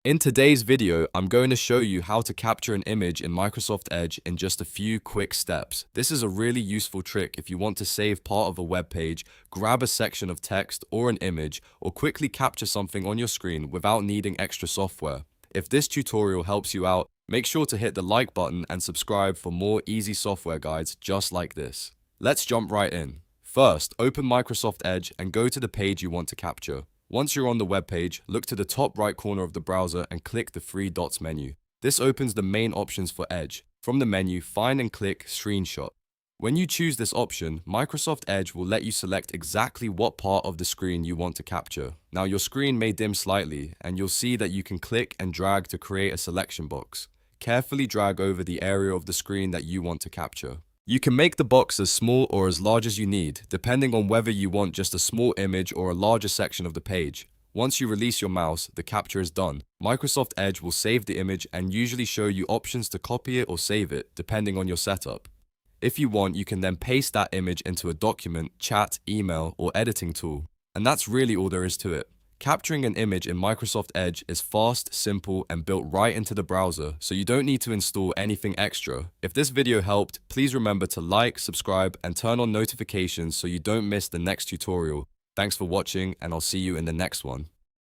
In today's video, I'm going to show you how to capture an image in Microsoft Edge in just a few quick steps. This is a really useful trick if you want to save part of a web page, grab a section of text or an image, or quickly capture something on your screen without needing extra software. If this tutorial helps you out, make sure to hit the like button and subscribe for more easy software guides just like this. Let's jump right in. First, open Microsoft Edge and go to the page you want to capture. Once you're on the web page, look to the top right corner of the browser and click the three dots menu. This opens the main options for Edge. From the menu, find and click Screenshot. When you choose this option, Microsoft Edge will let you select exactly what part of the screen you want to capture. Now your screen may dim slightly, and you'll see that you can click and drag to create a selection box. Carefully drag over the area of the screen that you want to capture. You can make the box as small or as large as you need, depending on whether you want just a small image or a larger section of the page. Once you release your mouse, the capture is done. Microsoft Edge will save the image and usually show you options to copy it or save it, depending on your setup. If you want, you can then paste that image into a document, chat, email, or editing tool. And that's really all there is to it. Capturing an image in Microsoft Edge is fast, simple, and built right into the browser, so you don't need to install anything extra. If this video helped, please remember to like, subscribe, and turn on notifications so you don't miss the next tutorial. Thanks for watching, and I'll see you in the next one.